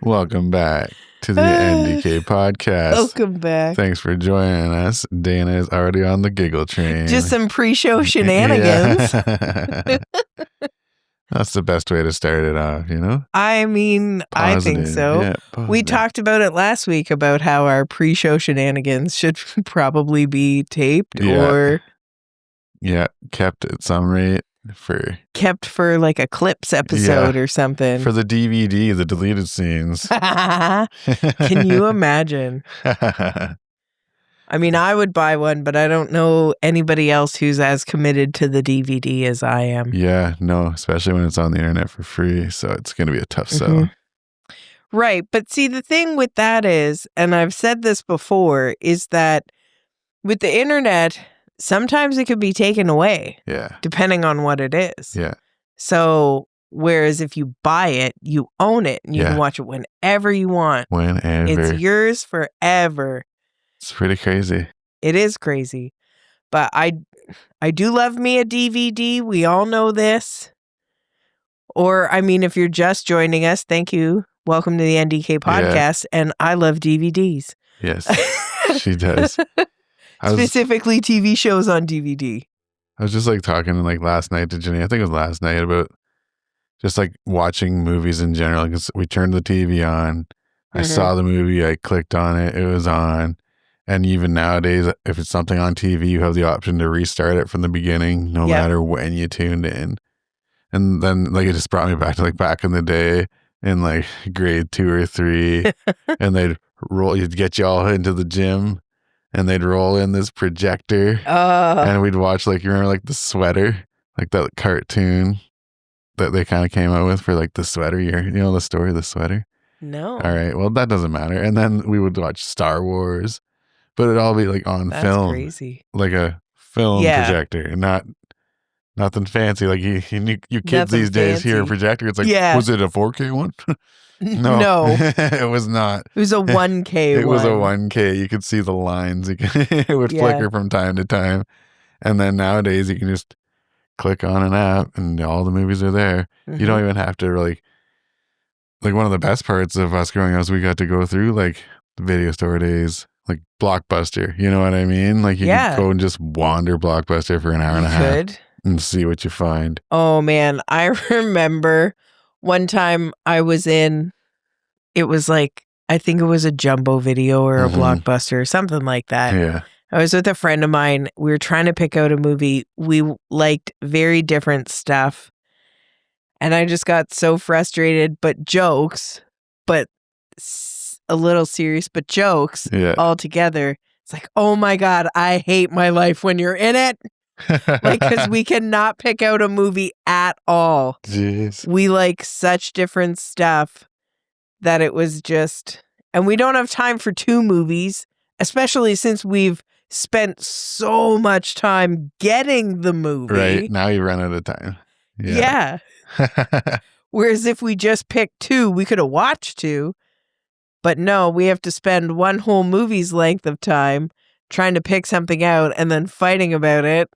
Welcome back to the NDK podcast. Welcome back. Thanks for joining us. Dana is already on the giggle train. Just some pre-show shenanigans. Yeah. That's the best way to start it off, you know? I mean, I think so. Yeah, we talked about it last week about how our pre-show shenanigans should probably be taped or kept at some rate kept for like a clips episode or something. For the DVD, the deleted scenes. Can you imagine? I mean, I would buy one, but I don't know anybody else who's as committed to the DVD as I am. Yeah, no, especially when it's on the internet for free. So it's going to be a tough sell. Right. But see, the thing with that is, and I've said this before, is that with the internet, sometimes it could be taken away. Yeah. Depending on what it is. Yeah. So, whereas if you buy it, you own it and you can watch it whenever you want. Whenever. It's yours forever. It's pretty crazy. It is crazy. But I do love me a DVD. We all know this. Or, I mean, if you're just joining us, thank you. Welcome to the NDK podcast. Yeah. And I love DVDs. Yes, she does. Specifically TV shows on DVD. I was just like talking like last night to Jenny. I think it was last night about just like watching movies in general. Because we turned the TV on. I saw the movie. I clicked on it. It was on. And even nowadays, if it's something on TV, you have the option to restart it from the beginning, no matter when you tuned in. And then, like, it just brought me back to like back in the day in like grade 2 or 3, and you'd get you all into the gym, and they'd roll in this projector, and we'd watch like, you remember like The Sweater, like that cartoon that they kind of came out with for like The Sweater. You know the story of The Sweater? No. All right, well that doesn't matter. And then we would watch Star Wars. But it'd all be like on film. That's crazy. Like a film projector, and nothing fancy. Like you kids nothing these days fancy. hear a projector. It's like, was it a 4K one? No. It was not. It was a 1K one. It was a 1K. You could see the lines. It would flicker from time to time. And then nowadays you can just click on an app and all the movies are there. You don't even have to really, like one of the best parts of us growing up is we got to go through like the video store days. Like Blockbuster, you know what I mean? Like you could go and just wander Blockbuster for an hour and a half and see what you find. Oh man, I remember one time I was in, it was like, I think it was a Jumbo Video or a Blockbuster or something like that. Yeah. I was with a friend of mine. We were trying to pick out a movie. We liked very different stuff. And I just got so frustrated, but jokes, but a little serious, but jokes all together. It's like, oh my God, I hate my life when you're in it. Like, because we cannot pick out a movie at all. Jeez. We like such different stuff that it was just, and we don't have time for 2 movies, especially since we've spent so much time getting the movie. Right. Now you run out of time. Yeah. Whereas if we just picked 2, we could have watched 2. But no, we have to spend one whole movie's length of time trying to pick something out and then fighting about it.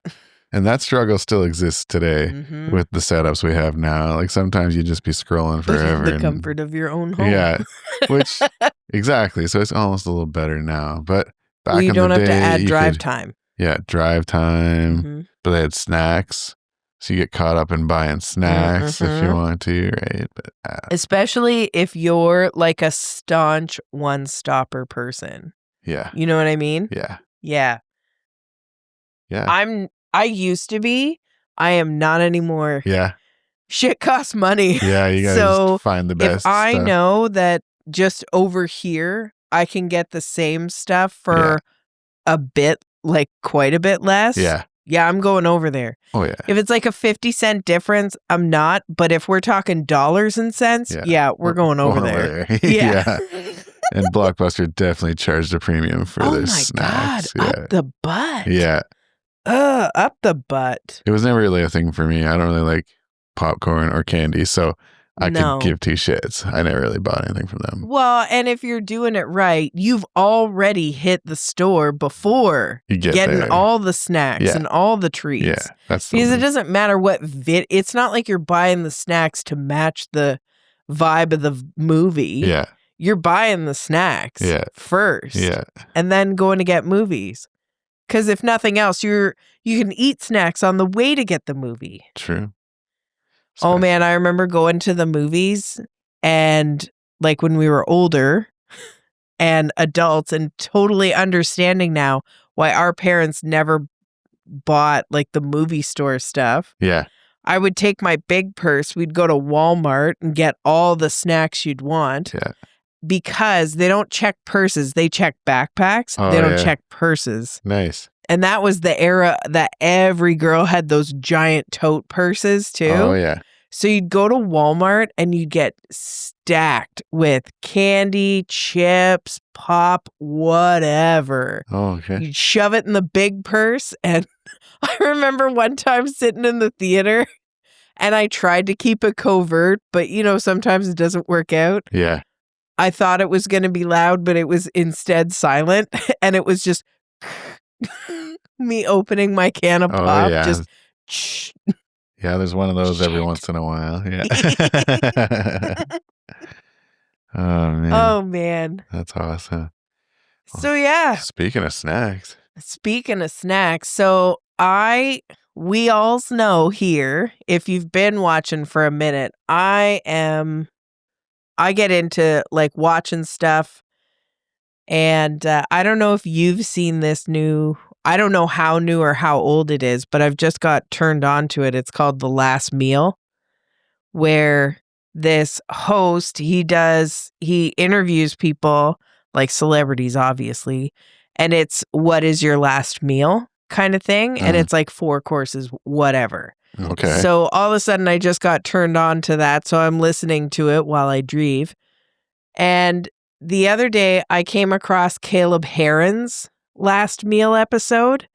And that struggle still exists today with the setups we have now. Like sometimes you just be scrolling forever. The comfort of your own home. Yeah, which, exactly. So it's almost a little better now. But back in the day, you don't have to add drive time. Yeah, drive time. But they had snacks. So you get caught up in buying snacks if you want to, right? But, especially if you're like a staunch one-stopper person. Yeah. You know what I mean? Yeah. Yeah. Yeah. I used to be. I am not anymore. Yeah. Shit costs money. Yeah, you gotta find the best if I stuff. know that just over here I can get the same stuff for a bit, like quite a bit less. Yeah, I'm going over there. Oh, yeah. If it's like a 50-cent difference, I'm not. But if we're talking dollars and cents, we're going over there. Yeah. And Blockbuster definitely charged a premium for their snacks. God, up the butt. Yeah. Up the butt. It was never really a thing for me. I don't really like popcorn or candy. So I No. could give two shits. I never really bought anything from them. Well, and if you're doing it right, you've already hit the store before You get getting there. all the snacks Yeah. and all the treats. Yeah, that's the Because it move. doesn't matter what it's not like you're buying the snacks to match the vibe of the movie. Yeah. You're buying the snacks first. Yeah. And then going to get movies. Because if nothing else, you can eat snacks on the way to get the movie. True. Oh man, I remember going to the movies and like when we were older and adults and totally understanding now why our parents never bought like the movie store stuff. Yeah. I would take my big purse, we'd go to Walmart and get all the snacks you'd want. Yeah. Because they don't check purses, they check backpacks. Oh, they don't check purses. Nice. And that was the era that every girl had those giant tote purses too. Oh, yeah. So you'd go to Walmart and you'd get stacked with candy, chips, pop, whatever. Oh, okay. You'd shove it in the big purse. And I remember one time sitting in the theater and I tried to keep it covert, but sometimes it doesn't work out. Yeah. I thought it was going to be loud, but it was instead silent. And it was just me opening my can of pop. Yeah. Just yeah, there's one of those every once in a while. Yeah. Oh, man. Oh, man. That's awesome. So, yeah. Speaking of snacks. So we all know here, if you've been watching for a minute, I get into like watching stuff. And I don't know if you've seen this I don't know how new or how old it is, but I've just got turned on to it. It's called The Last Meal, where this host, he interviews people, like celebrities, obviously, and it's what is your last meal kind of thing. And it's like 4 courses, whatever. Okay. So all of a sudden I just got turned on to that. So I'm listening to it while I drive. And the other day I came across Caleb Hearon's Last Meal episode,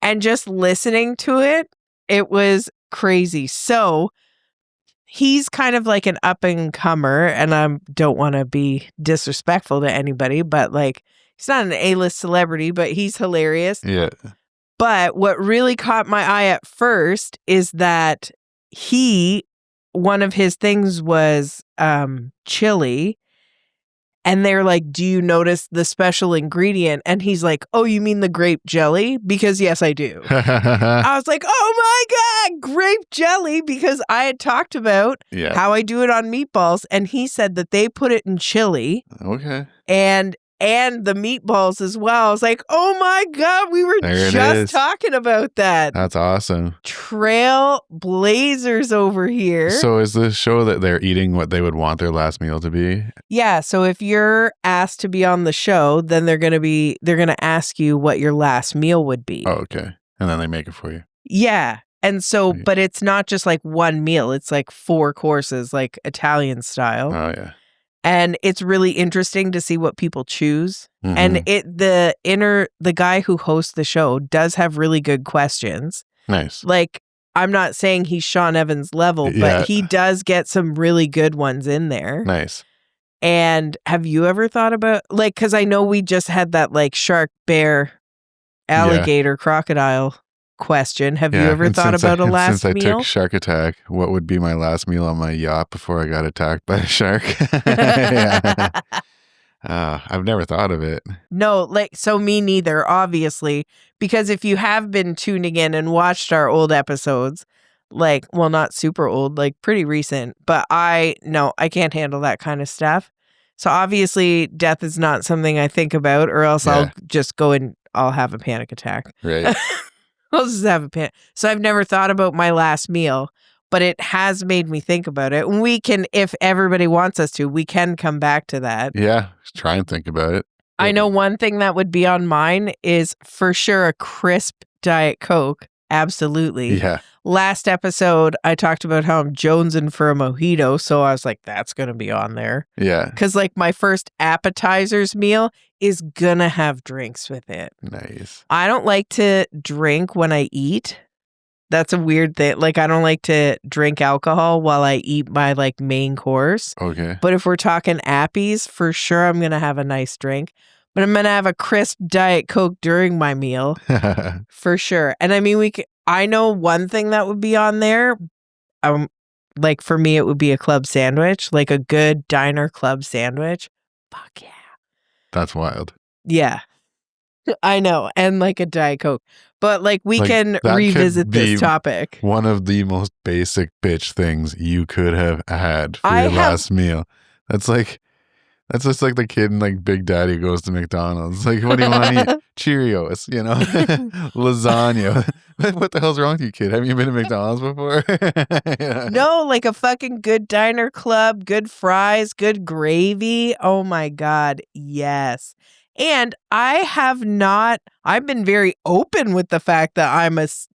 and just listening to it, it was crazy. So he's kind of like an up and comer, and I don't want to be disrespectful to anybody, but like he's not an A-list celebrity, but he's hilarious. Yeah. But what really caught my eye at first is that one of his things was chili. And they're like, do you notice the special ingredient? And he's like, oh, you mean the grape jelly? Because yes, I do. I was like, oh my God, grape jelly. Because I had talked about how I do it on meatballs. And he said that they put it in chili. Okay. And the meatballs as well. I was like, oh my God, we were just talking about that. That's awesome. Trail blazers over here. So is this show that they're eating what they would want their last meal to be? Yeah. So if you're asked to be on the show, then they're going to ask you what your last meal would be. Oh, okay. And then they make it for you. Yeah. And so, but it's not just like one meal. It's like 4 courses, like Italian style. Oh, yeah. And it's really interesting to see what people choose. And the guy who hosts the show does have really good questions. Nice. Like, I'm not saying he's Sean Evans level, but he does get some really good ones in there. Nice. And have you ever thought about, like, because I know we just had that like shark, bear, alligator, crocodile question. Have you ever thought about a last meal? Since I took Shark Attack, what would be my last meal on my yacht before I got attacked by a shark? I've never thought of it. No, so me neither, obviously, because if you have been tuning in and watched our old episodes, not super old, like pretty recent, but I can't handle that kind of stuff. So obviously death is not something I think about, or else I'll just go and I'll have a panic attack. Right. I'll just have a panic. So I've never thought about my last meal, but it has made me think about it. And we can, if everybody wants us to, we can come back to that. Yeah, try and think about it. I know one thing that would be on mine is for sure a crisp Diet Coke. Absolutely. Yeah. Last episode, I talked about how I'm jonesing for a mojito. So I was like, that's going to be on there. Yeah. Because like my first appetizers meal is going to have drinks with it. Nice. I don't like to drink when I eat That's a weird thing. Like, I don't like to drink alcohol while I eat my like main course. Okay. But if we're talking appies, for sure I'm gonna have a nice drink. But I'm gonna have a crisp Diet Coke during my meal. For sure. And I mean, I know one thing that would be on there. Like for me, it would be a club sandwich, like a good diner club sandwich. Fuck yeah. That's wild. Yeah, I know. And like a Diet Coke. But like we Like, can that revisit could be this topic. one of the most basic bitch things you could have had for I your have- last meal. That's just like the kid in like Big Daddy Goes to McDonald's. Like, what do you want to eat? Cheerios, you know, lasagna. What the hell's wrong with you, kid? Have you been to McDonald's before? Yeah. No, like a fucking good diner club, good fries, good gravy. Oh my God. Yes. And I've been very open with the fact that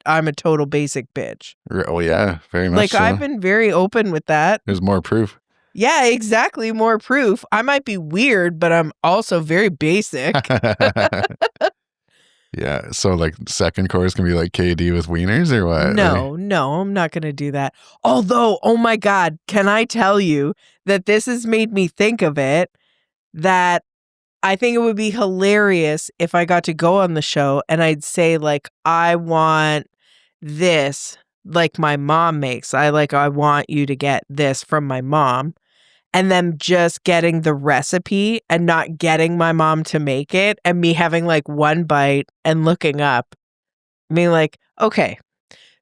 I'm a total basic bitch. Oh yeah, very much Like so. I've been very open with that. There's more proof. Yeah, exactly. More proof. I might be weird, but I'm also very basic. Yeah. So like second course can be like KD with wieners or what? No, I'm not going to do that. Although, oh my God, can I tell you that this has made me think of it, that I think it would be hilarious if I got to go on the show and I'd say like, I want this like my mom makes. I want you to get this from my mom. And then just getting the recipe and not getting my mom to make it and me having like one bite and looking up, being like, okay,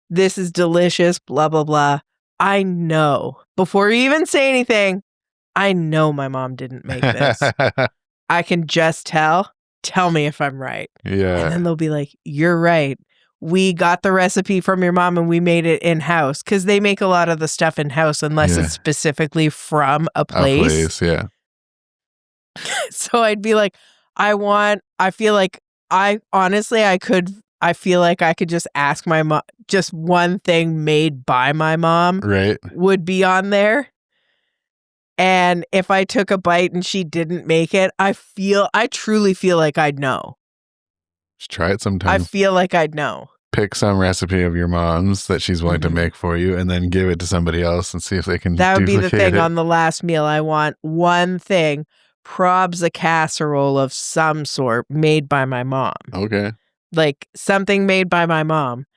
this is delicious, blah, blah, blah. I know. Before you even say anything, I know my mom didn't make this. I can just tell. Tell me if I'm right. Yeah. And then they'll be like, you're right. We got the recipe from your mom and we made it in-house, because they make a lot of the stuff in-house unless it's specifically from a place. Yeah. So I'd be like, I feel like I feel like I could just ask my mom, just one thing made by my mom Right. would be on there. And if I took a bite and she didn't make it, I truly feel like I'd know. Just try it sometime. I feel like I'd know. Pick some recipe of your mom's that she's willing to make for you, and then give it to somebody else and see if they can That would be the duplicate thing it. on the last meal. I want one thing, probs a casserole of some sort made by my mom. Okay. Like something made by my mom.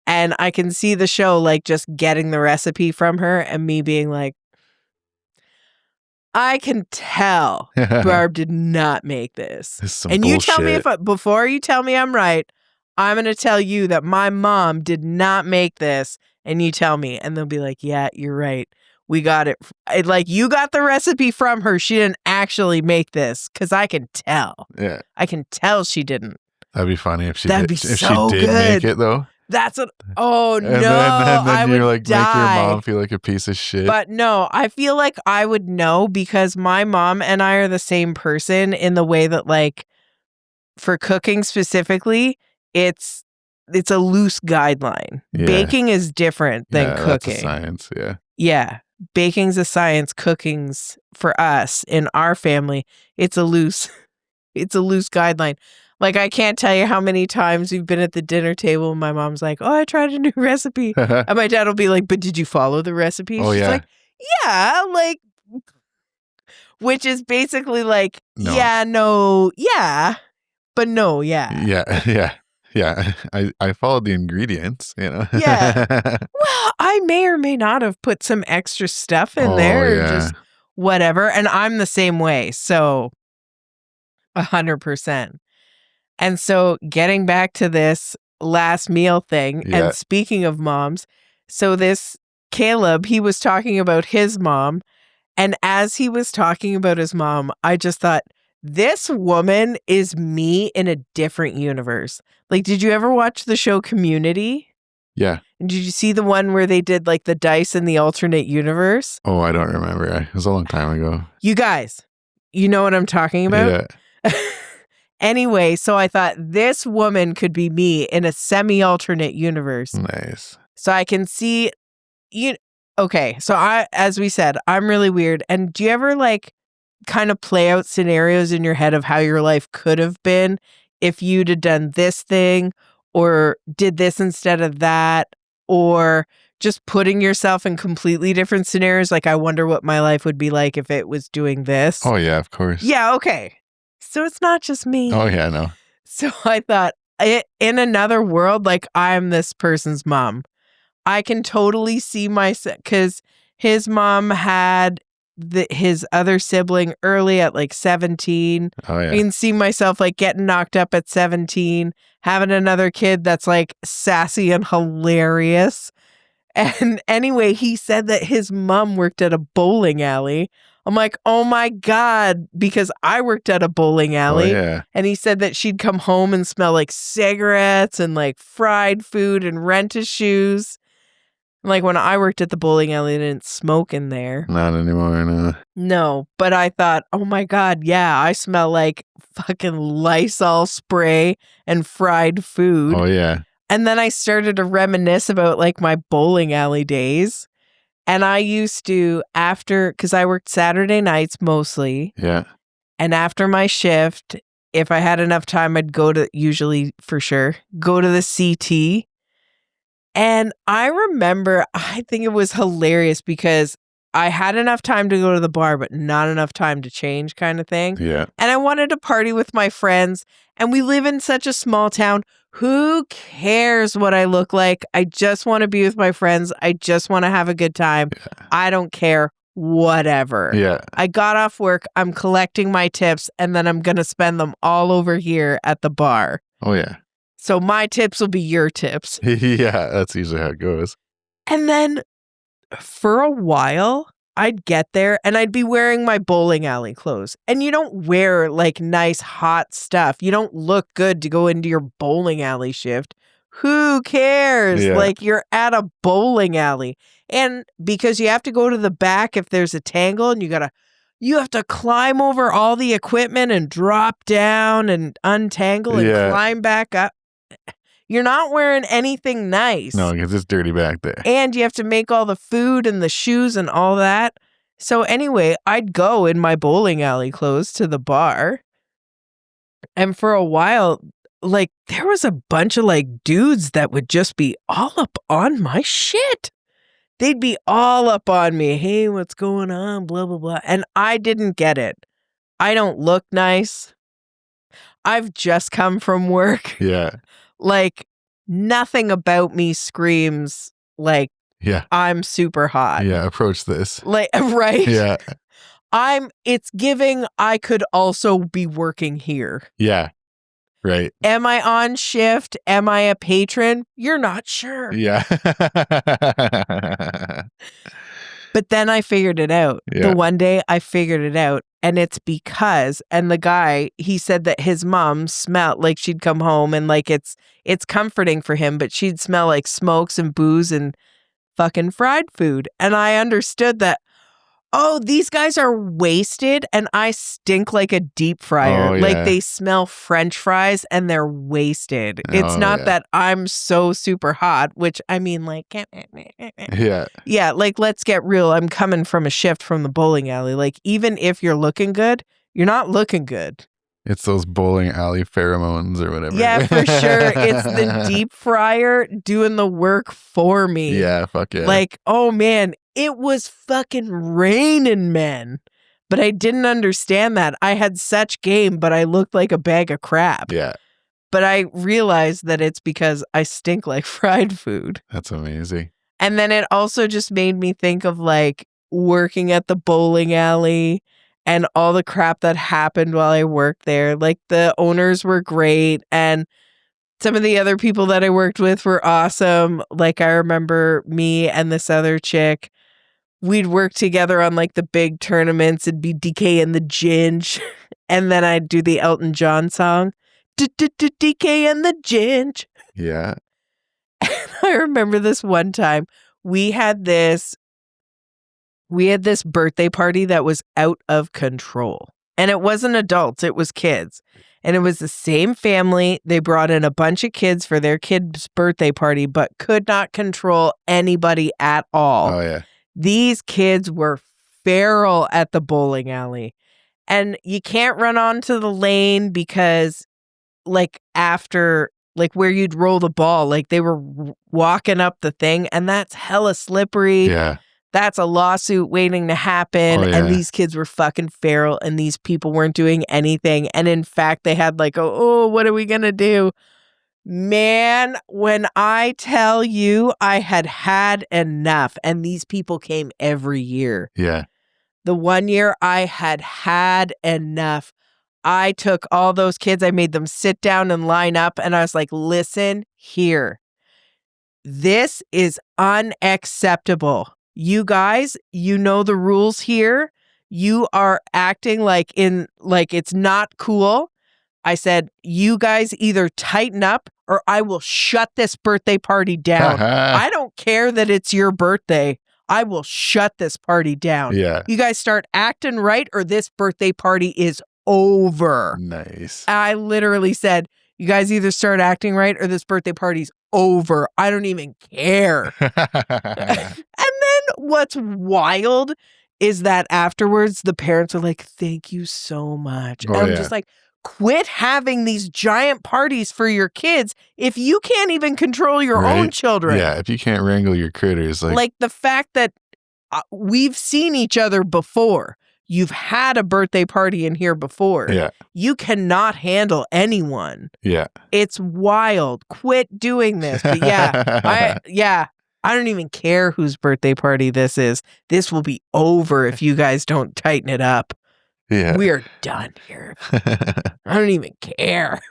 And I can see the show like just getting the recipe from her and me being like, I can tell Barb did not make this. This is some and bullshit. You tell me before you tell me I'm right, I'm going to tell you that my mom did not make this, and you tell me, and they'll be like, yeah, you're right. We got it. Like, you got the recipe from her. She didn't actually make this, because I can tell. Yeah. I can tell she didn't. That'd be funny if she That'd did. be If so she did make good. it though. That's what. Oh And no! then I you're would like die. make your mom feel like a piece of shit. But no, I feel like I would know, because my mom and I are the same person in the way that, like, for cooking specifically, it's a loose guideline. Yeah. Baking is different than cooking. That's a science. Yeah. Yeah. Baking's a science. Cooking's, for us in our family, it's a loose guideline. Like, I can't tell you how many times we've been at the dinner table and my mom's like, oh, I tried a new recipe. And my dad will be like, but did you follow the recipe? Oh, She's yeah. like, yeah, like, which is basically like, No. yeah, no, yeah, but no, yeah. Yeah. I followed the ingredients, you know. Yeah. Well, I may or may not have put some extra stuff in there, or just whatever. And I'm the same way. So 100%. And so getting back to this last meal thing, and speaking of moms, so this Caleb, he was talking about his mom. And as he was talking about his mom, I just thought, this woman is me in a different universe. Like, did you ever watch the show Community? Yeah. And did you see the one where they did like the dice in the alternate universe? Oh, I don't remember. It was a long time ago. You guys, you know what I'm talking about? Yeah. Anyway, so I thought this woman could be me in a semi-alternate universe. Nice. So I can see okay, so as we said, I'm really weird. And do you ever like kind of play out scenarios in your head of how your life could have been if you'd have done this thing or did this instead of that? or just putting yourself in completely different scenarios. Like, I wonder what my life would be like if it was doing this. Oh, yeah, of course. Yeah, okay. So it's not just me. Oh, yeah, no. So I thought, in another world, like, I'm this person's mom. I can totally see myself, because his mom had his other sibling early at like 17. Oh, I yeah. can see myself like getting knocked up at 17, having another kid that's like sassy and hilarious. And anyway, he said that his mom worked at a bowling alley. I'm like, oh my God, because I worked at a bowling Oh, alley. yeah. And he said that she'd come home and smell like cigarettes and like fried food and rent-a-shoes. Like, when I worked at the bowling alley, they didn't smoke in there. Not anymore, no. No, but I thought, oh my God, yeah, I smell like fucking Lysol spray and fried food. Oh, yeah. And then I started to reminisce about like my bowling alley days. And I used to, because I worked Saturday nights mostly. Yeah. And after my shift, if I had enough time, I'd go to, usually for sure, go to the CT. And I remember, I think it was hilarious because I had enough time to go to the bar, but not enough time to change, kind of thing. Yeah. And I wanted to party with my friends. And we live in such a small town. Who cares what I look like? I just want to be with my friends. I just want to have a good time. Yeah. I don't care. Whatever. Yeah. I got off work. I'm collecting my tips, and then I'm going to spend them all over here at the bar. Oh, yeah. So my tips will be your tips. Yeah, that's usually how it goes. And then for a while, I'd get there and I'd be wearing my bowling alley clothes. And you don't wear like nice hot stuff. You don't look good to go into your bowling alley shift. Who cares? Yeah. Like, you're at a bowling alley. And because you have to go to the back if there's a tangle, and you have to climb over all the equipment and drop down and untangle and Yeah. climb back up. You're not wearing anything nice. No, because it's dirty back there. And you have to make all the food and the shoes and all that. So anyway, I'd go in my bowling alley clothes to the bar. And for a while, like, there was a bunch of like dudes that would just be all up on my shit. They'd be all up on me. Hey, what's going on? Blah, blah, blah. And I didn't get it. I don't look nice. I've just come from work. Yeah. Like, nothing about me screams like, Yeah. I'm super hot. Yeah. Approach this. Like, right? Yeah. It's giving I could also be working here. Yeah. Right. Am I on shift? Am I a patron? You're not sure. Yeah. But then I figured it out. Yeah. The one day I figured it out. And it's because, and the guy, he said that his mom smelled like she'd come home and like it's comforting for him, but she'd smell like smokes and booze and fucking fried food. And I understood that, oh, these guys are wasted and I stink like a deep fryer. Oh, Like, yeah. they smell French fries and they're wasted. It's Oh, not yeah. that I'm so super hot, which I mean, like, Yeah. yeah, like, let's get real. I'm coming from a shift from the bowling alley. Like, even if you're looking good, you're not looking good. It's those bowling alley pheromones or whatever. Yeah, for sure. It's the deep fryer doing the work for me. Yeah. Fuck yeah. Like, oh man, it was fucking raining, man. But I didn't understand that. I had such game, but I looked like a bag of crap. Yeah. But I realized that it's because I stink like fried food. That's amazing. And then it also just made me think of like working at the bowling alley and all the crap that happened while I worked there. Like, the owners were great and some of the other people that I worked with were awesome. Like, I remember me and this other chick, we'd work together on like the big tournaments. It'd be DK and the Ginge. And then I'd do the Elton John song, DK and the Ginge. Yeah. I remember this one time we had this birthday party that was out of control. And it wasn't adults, it was kids. And it was the same family. They brought in a bunch of kids for their kid's birthday party, but could not control anybody at all. Oh, yeah. These kids were feral at the bowling alley. And you can't run onto the lane because, like, after like where you'd roll the ball. Like they were walking up the thing, and that's hella slippery. Yeah. That's a lawsuit waiting to happen. Oh, yeah. And these kids were fucking feral, and these people weren't doing anything. And in fact, they had like, oh, what are we going to do? Man, when I tell you I had enough, and these people came every year. Yeah. The one year I had enough. I took all those kids, I made them sit down and line up, and I was like, listen here. This is unacceptable. You guys, you know the rules here. You are acting like it's not cool. I said, you guys either tighten up or I will shut this birthday party down. I don't care that it's your birthday. I will shut this party down. Yeah. You guys start acting right or this birthday party is over. Nice. I literally said, you guys either start acting right or this birthday party's over. I don't even care. And then what's wild is that afterwards the parents are like, thank you so much. Oh, and I'm yeah. just like, quit having these giant parties for your kids if you can't even control your own children. Yeah, if you can't wrangle your critters. Like the fact that we've seen each other before. You've had a birthday party in here before. Yeah. You cannot handle anyone. Yeah. It's wild. Quit doing this. But I don't even care whose birthday party this is. This will be over if you guys don't tighten it up. Yeah. We are done here. I don't even care.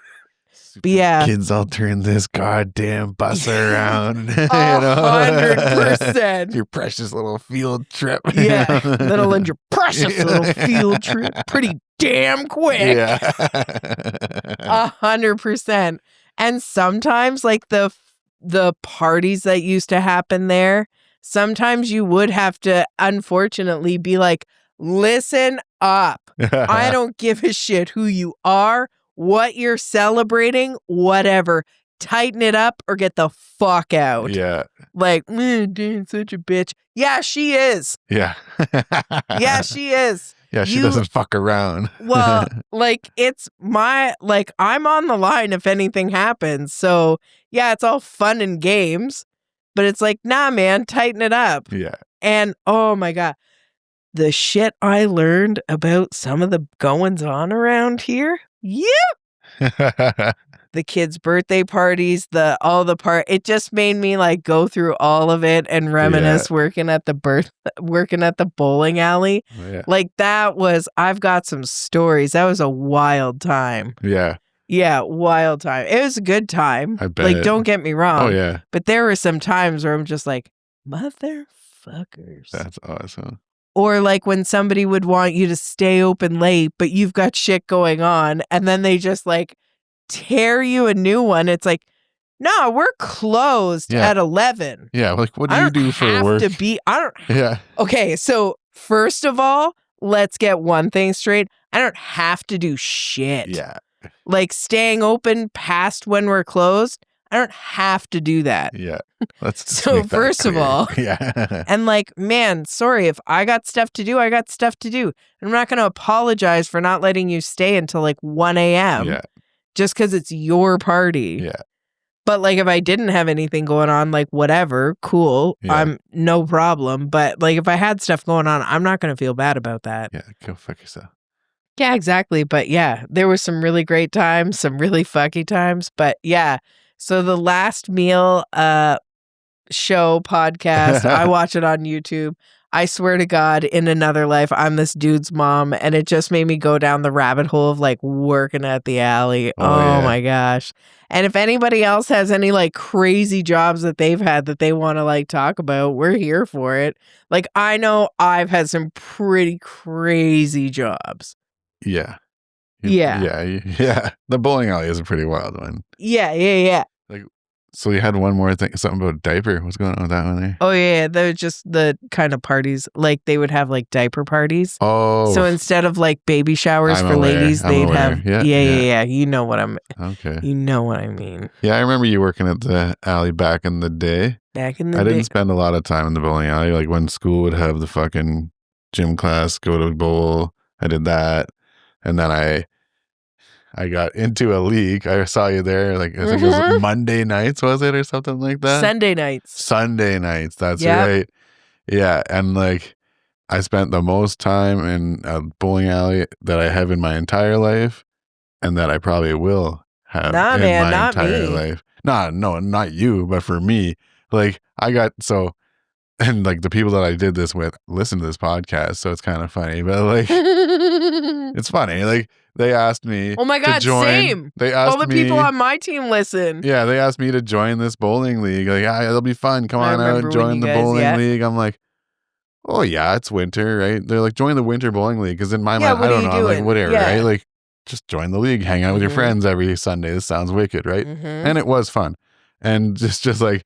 But yeah. Kids, I'll turn this goddamn bus around. 100%. Your precious little field trip. Yeah. That'll end your precious little field trip pretty damn quick. Yeah. 100%. And sometimes like the parties that used to happen there, sometimes you would have to unfortunately be like, listen up. I don't give a shit who you are, what you're celebrating, whatever. Tighten it up or get the fuck out. Yeah. Like, Dan's such a bitch. Yeah, she is. Yeah. Yeah, she is. Yeah, she doesn't fuck around. Well, like, I'm on the line if anything happens. So, yeah, it's all fun and games. But it's like, nah, man, tighten it up. Yeah. And, oh my God. The shit I learned about some of the goings on around here. Yeah. The kids' birthday parties, it just made me like go through all of it and reminisce working at the bowling alley. Yeah. Like I've got some stories. That was a wild time. Yeah. Yeah, wild time. It was a good time. I bet. Like, don't get me wrong. Oh, yeah. But there were some times where I'm just like, motherfuckers. That's awesome. Or like when somebody would want you to stay open late, but you've got shit going on, and then they just like tear you a new one. It's like, no, we're closed at 11. Yeah, like what do you do for work? Yeah. Okay, so first of all, let's get one thing straight. I don't have to do shit. Yeah. Like staying open past when we're closed, I don't have to do that. Yeah. Let's So first of all, yeah. And like, man, sorry, if I got stuff to do, I got stuff to do. I'm not going to apologize for not letting you stay until like 1 a.m. Yeah. Just because it's your party. Yeah. But like, if I didn't have anything going on, like whatever, cool, I'm no problem. But like, if I had stuff going on, I'm not going to feel bad about that. Yeah, go fuck yourself. Yeah, exactly. But yeah, there were some really great times, some really fucky times. But yeah, so the last meal show podcast, I watch it on YouTube. I swear to God, in another life, I'm this dude's mom, and it just made me go down the rabbit hole of like working at the alley. Oh my gosh. And if anybody else has any like crazy jobs that they've had that they want to like talk about, we're here for it. Like, I know I've had some pretty crazy jobs. Yeah. Yeah. The bowling alley is a pretty wild one. Yeah. Like, so you had one more thing, something about diaper. What's going on with that one there? Oh yeah, they're just the kind of parties. Like they would have like diaper parties. Oh. So instead of like baby showers for ladies, they'd have yeah. You know what I'm. Okay. You know what I mean. Yeah, I remember you working at the alley back in the day. I didn't spend a lot of time in the bowling alley. Like when school would have the fucking gym class, go to bowl. I did that, and then I got into a league. I saw you there. Like, I think it was Monday nights, was it, or something like that? Sunday nights. Sunday nights. That's Yep. right. Yeah. And like, I spent the most time in a bowling alley that I have in my entire life, and that I probably will have Nah, in man, my not entire me. life. No, not you, but for me, like and like the people that I did this with listen to this podcast, so it's kind of funny, but like it's funny. Like they asked me Oh my to God, join. same. They All asked the me. people on my team listen. Yeah, they asked me to join this bowling league. Like, yeah, it'll be fun. Come I on out remember and when join you the guys, bowling yeah. league. I'm like, oh yeah, it's winter, right? They're like, join the winter bowling league, because in my Yeah, mind, what I are don't you know, I'm like, doing? whatever, Yeah. right? Like, just join the league, hang out with your Mhm. friends every Sunday. This sounds wicked, right? Mhm. And it was fun, and just like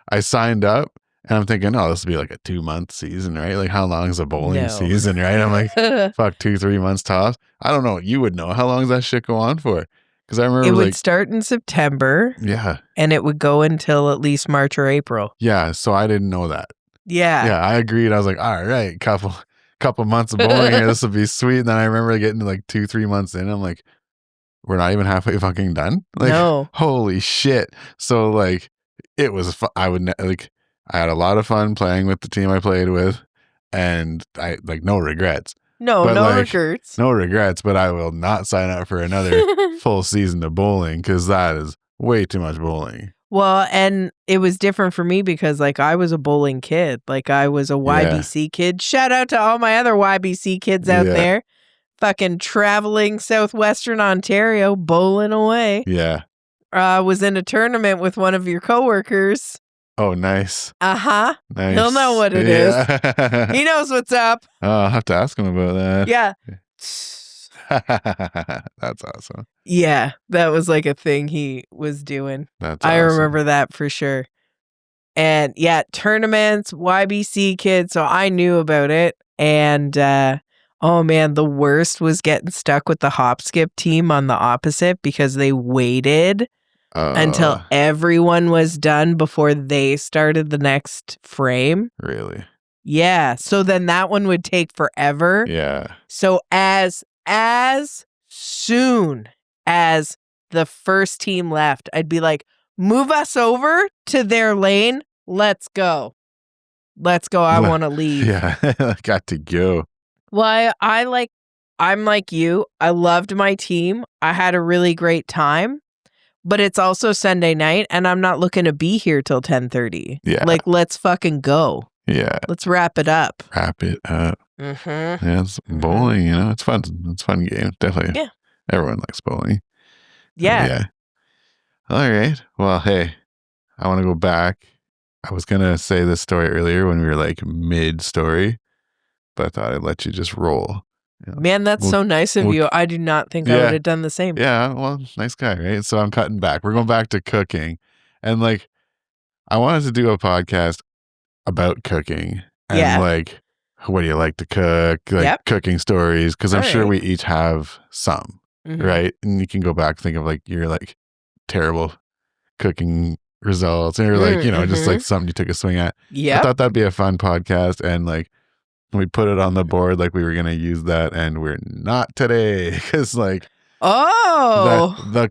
I signed up, and I'm thinking, oh, this will be like a 2-month season, right? Like, how long is a bowling No. season, right? I'm like, fuck, 2-3 months tops. I don't know. You would know. How long does that shit go on for? Because I remember It would like, start in September yeah, and it would go until at least March or April. yeah. So I didn't know that. Yeah. Yeah, I agreed. I was like, all right, couple months of bowling here. This will be sweet. And then I remember getting to like 2-3 months in. I'm like, we're not even halfway fucking done. Like, No. holy shit. So like, it was fun. I had a lot of fun playing with the team I played with, and I like no regrets. No, But, no like, regrets. No regrets, but I will not sign up for another full season of bowling, because that is way too much bowling. Well, and it was different for me because like I was a bowling kid. Like I was a YBC kid. Shout out to all my other YBC kids out there. Fucking traveling southwestern Ontario, bowling away. Yeah. Was in a tournament with one of your coworkers. Oh, nice. Uh-huh. Nice. He'll know what it is. He knows what's up. Oh, I'll have to ask him about that. Yeah. That's awesome. Yeah, that was like a thing he was doing. That's I awesome. remember that for sure. And yeah, tournaments, YBC kids, so I knew about it. And oh man, the worst was getting stuck with the hop skip team on the opposite because they waited until everyone was done before they started the next frame. Really? Yeah, so then that one would take forever. Yeah. So as soon as the first team left, I'd be like, move us over to their lane. Let's go. Let's go. I want to leave. Yeah. Got to go. Well, I'm like you. I loved my team. I had a really great time, but it's also Sunday night and I'm not looking to be here till 10:30. Yeah. Like, let's fucking go. Yeah. Let's wrap it up. Wrap it up. Mm-hmm. Yeah, it's bowling, you know, it's fun. It's a fun game. Definitely. Yeah. Everyone likes bowling. Yeah. Yeah. All right. Well, hey, I want to go back. I was going to say this story earlier when we were like mid-story, but I thought I'd let you just roll. You know, Man, that's so nice of you. I do not think I would have done the same. Yeah, well, nice guy, right? So I'm cutting back. We're going back to cooking. And like, I wanted to do a podcast about cooking and like, what do you like to cook? Like cooking stories, because I'm sure we each have some, right? And you can go back and think of like your like terrible cooking results, or like, you know, just like something you took a swing at. I thought that'd be a fun podcast, and like we put it on the board like we were gonna use that, and we're not today, because like the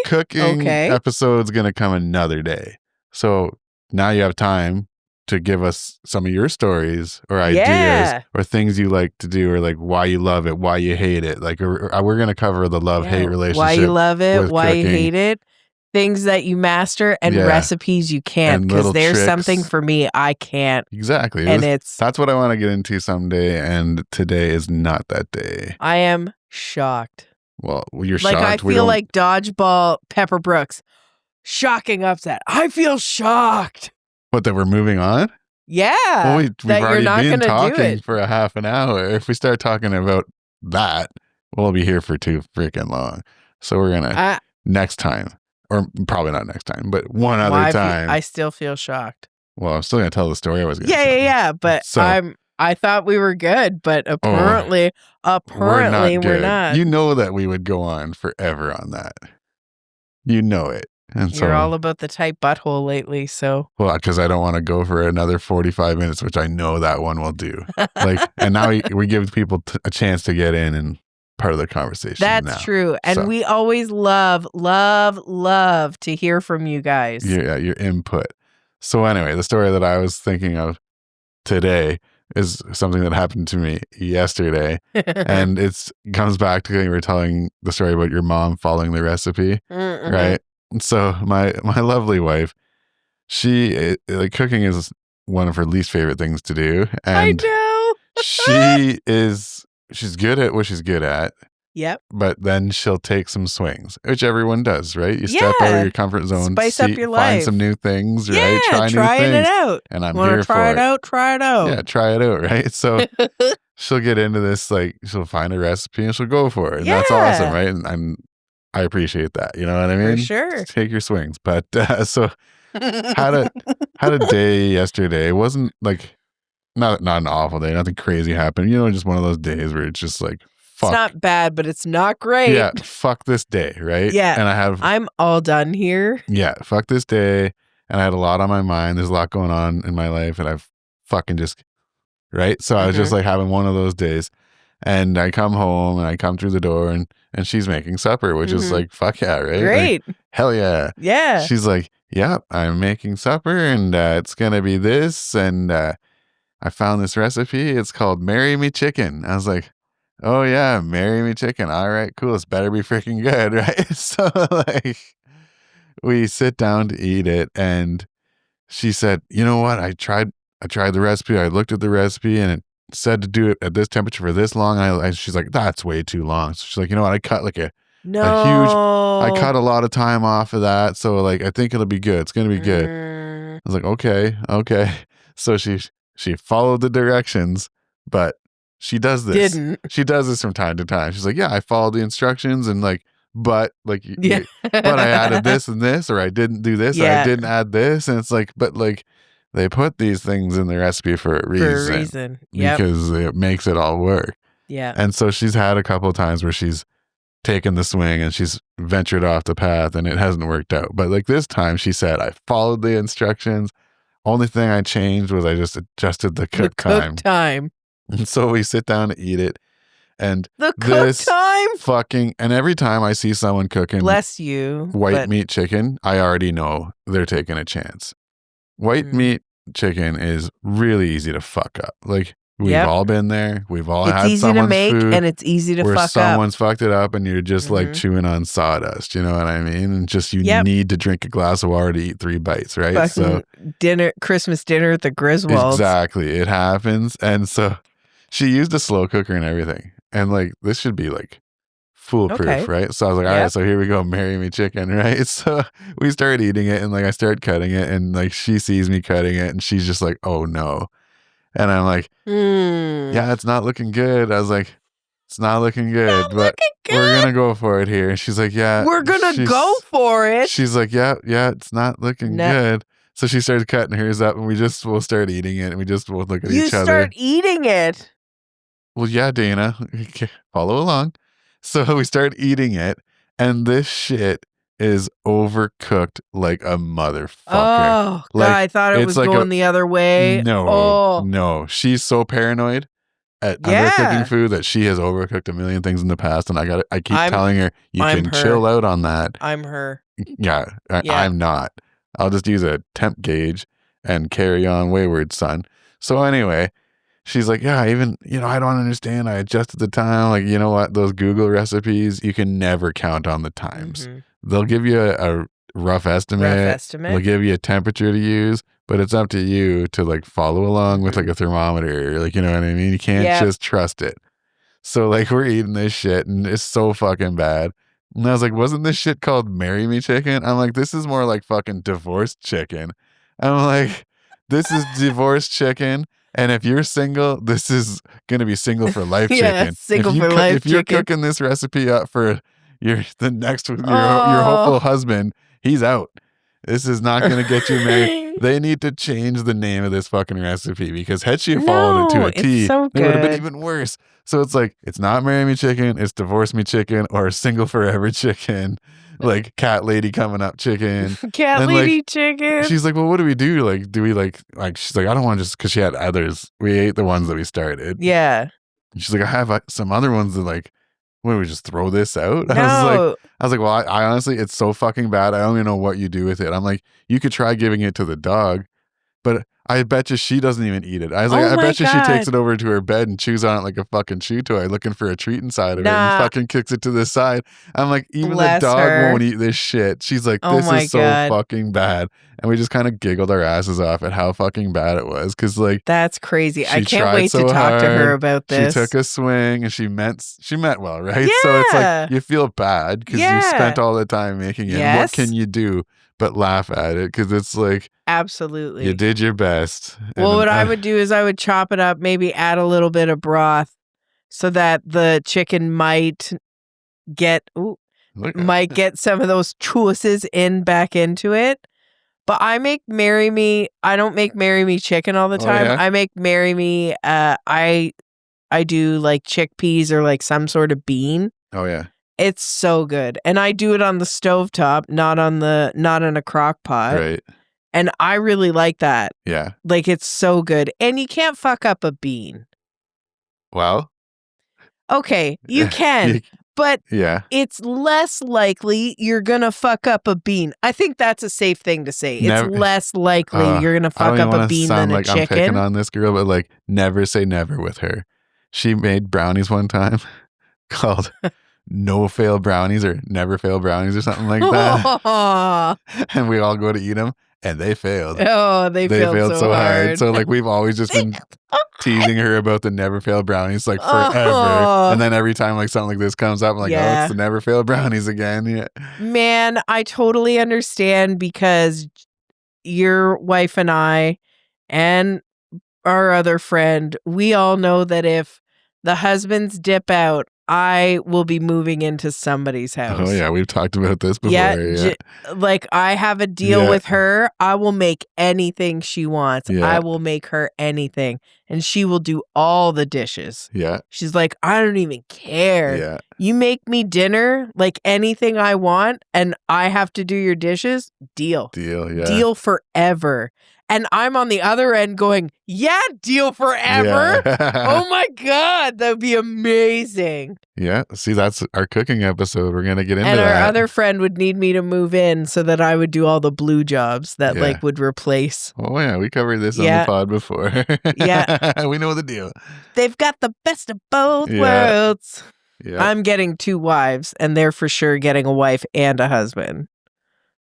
cooking episode's gonna come another day. So now you have time to give us some of your stories or ideas or things you like to do, or like why you love it, why you hate it. Like we're going to cover the love-hate relationship. Why you love it, why cooking. you hate it, things that you master, and recipes you can't, because there's tricks. Something for me I can't. Exactly. And that's what I want to get into someday, and today is not that day. I am shocked. Well, you're like, shocked. I feel like Dodgeball Pepper Brooks. Shocking upset. I feel shocked. What, that we're moving on? Yeah. Well, we've already been talking do it. for a half an hour. If we start talking about that, we'll be here for too freaking long. So we're going to, next time, or probably not next time, but one other time. I still feel shocked. Well, I'm still going to tell the story I was going to tell. Yeah. But I thought we were good, but apparently we're not. You know that we would go on forever on that. You know it. And you're all about the tight butthole lately, so. Well, because I don't want to go for another 45 minutes, which I know that one will do. Like, and now we give people a chance to get in, and part of the conversation That's now. true. And So, we always love to hear from you guys. your input. So anyway, the story that I was thinking of today is something that happened to me yesterday. And it comes back to you were telling the story about your mom following the recipe, right? And so my lovely wife, she like cooking is one of her least favorite things to do, and I know. she's good at what she's good at. Yep. But then she'll take some swings, which everyone does, right? You step out of your comfort zone, Spice up your life. find some new things, Yeah, right? Try new trying things. it out. And I'm Wanna here try for it out? Try it out. Yeah, try it out, right? So she'll get into this, like she'll find a recipe and she'll go for it. And that's awesome, right? And I appreciate that. You know what I mean? For sure. Take your swings. But so had a day yesterday. It wasn't like not an awful day. Nothing crazy happened. You know, just one of those days where it's just like, fuck. It's not bad, but it's not great. Yeah, fuck this day, right? Yeah. And I'm all done here. Yeah, fuck this day. And I had a lot on my mind. There's a lot going on in my life, and I've fucking just, right? So I was just like having one of those days. And I come home and I come through the door and she's making supper, which is like, fuck yeah, right? Great. Like, hell yeah. Yeah. She's like, yeah, I'm making supper and it's going to be this. And I found this recipe. It's called Marry Me Chicken. I was like, oh yeah, marry me chicken. All right, cool. It's better be freaking good, right? So like we sit down to eat it and she said, you know what? I tried the recipe. I looked at the recipe and it said to do it at this temperature for this long. And she's like, that's way too long. So she's like, you know what? I cut like I cut a lot of time off of that. So like, I think it'll be good. It's going to be good. I was like, okay. So she followed the directions, but she does this. She does this from time to time. She's like, yeah, I followed the instructions and like, but like, but I added this and this, or I didn't do this, or I didn't add this. And it's like, but like they put these things in the recipe for a reason. Because it makes it all work. Yeah. And so she's had a couple of times where she's taken the swing and she's ventured off the path and it hasn't worked out. But like this time she said, I followed the instructions. Only thing I changed was I just adjusted the cook time. And so we sit down to eat it. And the cook time fucking, and every time I see someone cooking bless you white meat chicken, I already know they're taking a chance. White meat chicken is really easy to fuck up. Like we've all been there. We've all had someone's food. It's easy to make and it's easy to fuck up. Where someone's fucked it up and you're just like chewing on sawdust. You know what I mean? And just you need to drink a glass of water to eat 3 bites, right? Fucking Christmas dinner at the Griswolds. Exactly. It happens. And so she used a slow cooker and everything. And like, this should be like foolproof, right? So I was like, all right, so here we go, marry me chicken, right? So we started eating it and like I started cutting it and like she sees me cutting it and she's just like, oh no. And I'm like, yeah, it's not looking good. I was like, it's not looking good, but we're going to go for it here. And she's like, yeah. We're going to go for it. She's like, yeah, it's not looking good. So she started cutting hers up and we'll start eating it and we'll look at each other. You start eating it. Well, yeah, Dana, follow along. So we start eating it and this shit is overcooked like a motherfucker. Oh, like, God, I thought it was like going the other way. No. She's so paranoid at undercooking food that she has overcooked a million things in the past. And I keep telling her, you can chill out on that. I'm her. Yeah, I'm not. I'll just use a temp gauge and carry on wayward, son. So anyway, she's like, yeah, even, I don't understand. I adjusted the time. Like, you know what? Those Google recipes, you can never count on the times. They'll give you a rough estimate. They'll give you a temperature to use, but it's up to you to like follow along with like a thermometer. Like, you know what I mean? You can't just trust it. So like we're eating this shit and it's so fucking bad. And I was like, wasn't this shit called Marry Me Chicken? I'm like, this is more like fucking divorced chicken. I'm like, this is divorced chicken. And if you're single, this is going to be single for life chicken. Single for life chicken. If you're cooking this recipe up for your hopeful husband, he's out. This is not going to get you married. They need to change the name of this fucking recipe because had she followed it to a T, it would have been even worse. So it's like, it's not Marry Me Chicken, it's Divorce Me Chicken or Single Forever Chicken. Like cat lady coming up chicken. Cat and lady like, chicken. She's like, well, what do we do? Like, do we like, she's like, I don't want to just, because she had others. We ate the ones that we started. Yeah. And she's like, I have some other ones that like, What, do we just throw this out? No. I was like, well, I honestly, it's so fucking bad. I don't even know what you do with it. I'm like, you could try giving it to the dog, but I bet you she doesn't even eat it. I was like, Oh I my bet you she takes God. it over to her bed and chews on it like a fucking chew toy, looking for a treat inside of it, and Nah. fucking kicks it to the side. I'm like, even Bless the dog her. won't eat this shit. She's like, Oh this my is so God. fucking bad. And we just kind of giggled our asses off at how fucking bad it was. Cause like, That's crazy. I she can't tried wait so to talk to her hard. about She this. took a swing and she meant well, right? So it's Yeah. like, you feel bad because you spent all the time making it. And what can you do but laugh at it? Because it's like, absolutely, you did your best. Well, what I would do is I would chop it up, maybe add a little bit of broth so that the chicken might get some of those juices back into it. But I make Marry Me. I don't make Marry Me chicken all the time. Yeah? I make Marry Me. I do like chickpeas or like some sort of bean. Oh yeah. It's so good. And I do it on the stovetop, not in a crock pot. Right. And I really like that. Yeah. Like, it's so good. And you can't fuck up a bean. Well. Okay, you can. But yeah, it's less likely you're going to fuck up a bean. I think that's a safe thing to say. It's less likely you're going to fuck up a bean than a chicken. I'm picking on this girl, but like, never say never with her. She made brownies one time called No Fail Brownies or Never Fail Brownies or something like that. And we all go to eat them and they failed. Oh, they failed so hard. So like, we've always just been teasing her about the Never Fail Brownies like forever. And then every time like something like this comes up, I'm like, oh, it's the Never Fail Brownies again. Yeah. Man, I totally understand because your wife and I and our other friend, we all know that if the husbands dip out, I will be moving into somebody's house. Oh yeah, we've talked about this before. Yeah. Like, I have a deal with her. I will make anything she wants. Yeah. I will make her anything. And she will do all the dishes. Yeah. She's like, I don't even care. Yeah. You make me dinner, like anything I want, and I have to do your dishes. Deal. Yeah. Deal forever. And I'm on the other end going, yeah, deal forever. Yeah. Oh my God, that would be amazing. Yeah. See, that's our cooking episode. We're going to get into that. And our other friend would need me to move in so that I would do all the blue jobs that like would replace. Oh yeah, we covered this on the pod before. Yeah. We know the deal. They've got the best of both worlds. Yeah. I'm getting 2 wives, and they're for sure getting a wife and a husband.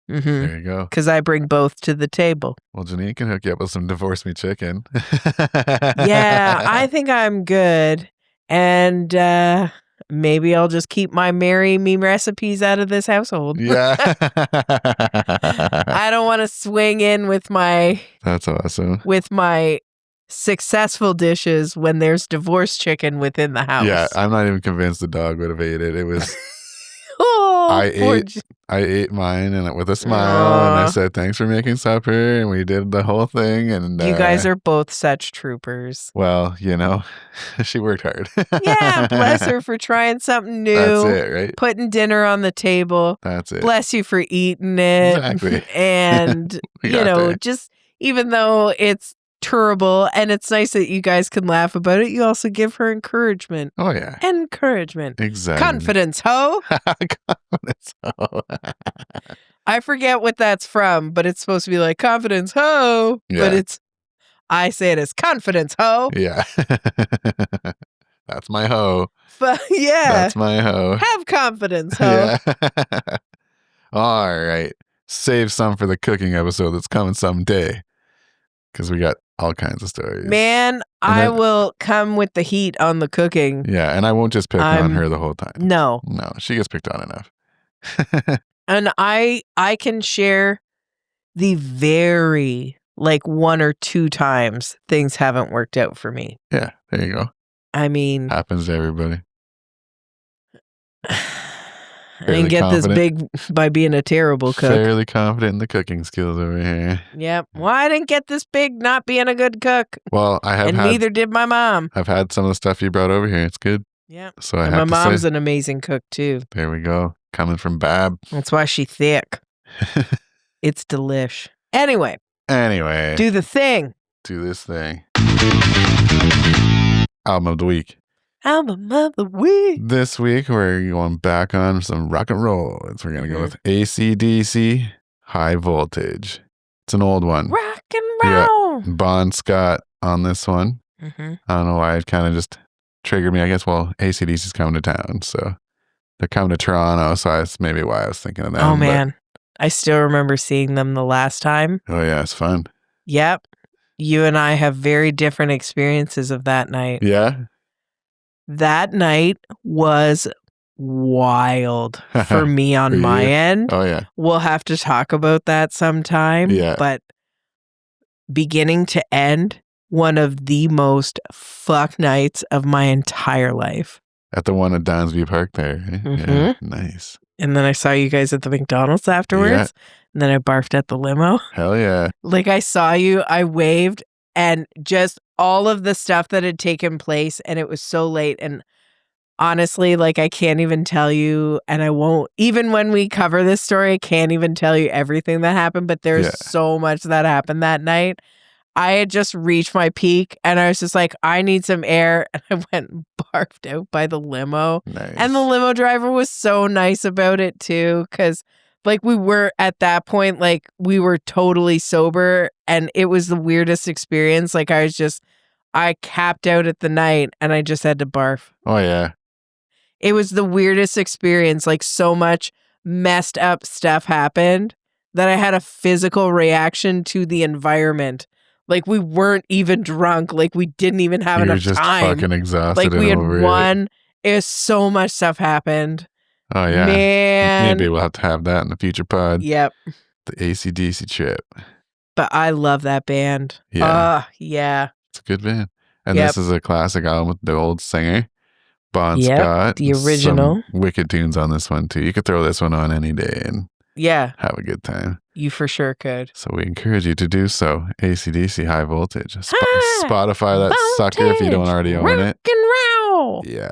Mm-hmm. There you go. Because I bring both to the table. Well, Janine can hook you up with some Divorce Me chicken. Yeah, I think I'm good. And maybe I'll just keep my Marry Me recipes out of this household. Yeah. I don't want to swing in with my... That's awesome. With my successful dishes when there's divorce chicken within the house. Yeah, I'm not even convinced the dog would have ate it. It was... I ate mine and with a smile, and I said, "Thanks for making supper," and we did the whole thing. And you guys are both such troopers. Well, you know, she worked hard. Yeah, bless her for trying something new. That's it, right? Putting dinner on the table. That's it. Bless you for eating it. Exactly. And you know, just even though it's terrible, and it's nice that you guys can laugh about it, you also give her encouragement. Oh yeah, encouragement. Exactly. Confidence, ho. Confidence, ho. I forget what that's from, but it's supposed to be like confidence, ho. Yeah. But I say it as confidence, ho. Yeah. That's my ho. But yeah, that's my ho. Have confidence, ho. Yeah. All right, save some for the cooking episode that's coming someday, because we got all kinds of stories. Man, I will come with the heat on the cooking. Yeah, and I won't just pick on her the whole time. No, she gets picked on enough. And I can share the very like 1 or 2 times things haven't worked out for me. Yeah, there you go. I mean, happens to everybody. I didn't get this big by being a terrible cook. Fairly confident in the cooking skills over here. Yep. Well, I didn't get this big not being a good cook. Well, neither did my mom. I've had some of the stuff you brought over here. It's good. Yeah. So my mom's an amazing cook too. There we go. Coming from Bab. That's why she's thick. It's delish. Anyway. Do the thing. Do this thing. Album of the week. Album of the week. This week, we're going back on some rock and roll. So we're going to go with AC/DC, High Voltage. It's an old one. Rock and roll. Bon Scott on this one. I don't know why it kind of just triggered me. I guess, well, AC/DC's coming to town, so they're coming to Toronto, so that's maybe why I was thinking of that. Oh, man. I still remember seeing them the last time. Oh, yeah, it's fun. Yep. You and I have very different experiences of that night. Yeah? That night was wild for me on my end. Oh, yeah. We'll have to talk about that sometime. Yeah. But beginning to end, one of the most fuck nights of my entire life. At the one at Downsview Park there. Yeah, nice. And then I saw you guys at the McDonald's afterwards. Yeah. And then I barfed at the limo. Hell yeah. Like I saw you, I waved, and just all of the stuff that had taken place, and it was so late. And honestly, like I can't even tell you, and I won't, even when we cover this story, I can't even tell you everything that happened, but there's so much that happened that night. I had just reached my peak, and I was just like, I need some air, and I went and barfed out by the limo. Nice. And the limo driver was so nice about it too, because like we were at that point, like we were totally sober, and it was the weirdest experience. Like I capped out at the night, and I just had to barf. Oh, yeah. It was the weirdest experience. Like so much messed up stuff happened that I had a physical reaction to the environment. Like we weren't even drunk. Like we didn't even have enough just time. Fucking exhausted. Like we had won. It was so much stuff happened. Oh yeah, man. Maybe we'll have to have that in the future pod. Yep. The AC/DC trip. But I love that band. Yeah. Yeah. It's a good band. And this is a classic album with the old singer, Bon Scott. The original. Some wicked tunes on this one too. You could throw this one on any day and have a good time. You for sure could. So we encourage you to do so. AC/DC High Voltage. Spotify that sucker if you don't already own it. Rock and roll. Yeah.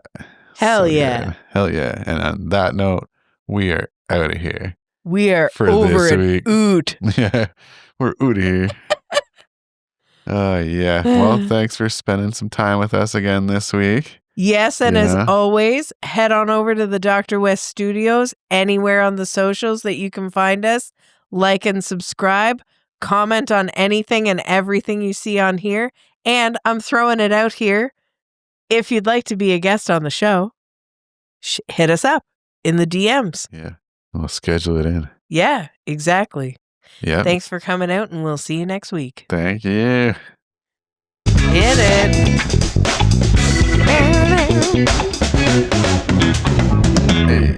Hell yeah. Good. Hell yeah. And on that note, we are out of here. We are for over this an week. oot. Yeah. We're out of here. Yeah. Well, thanks for spending some time with us again this week. Yes, and as always, head on over to the Dr. West Studios, anywhere on the socials that you can find us. Like and subscribe. Comment on anything and everything you see on here. And I'm throwing it out here. If you'd like to be a guest on the show, hit us up in the DMs. Yeah. We'll schedule it in. Yeah, exactly. Yeah. Thanks for coming out, and we'll see you next week. Thank you. Hit it. Hey.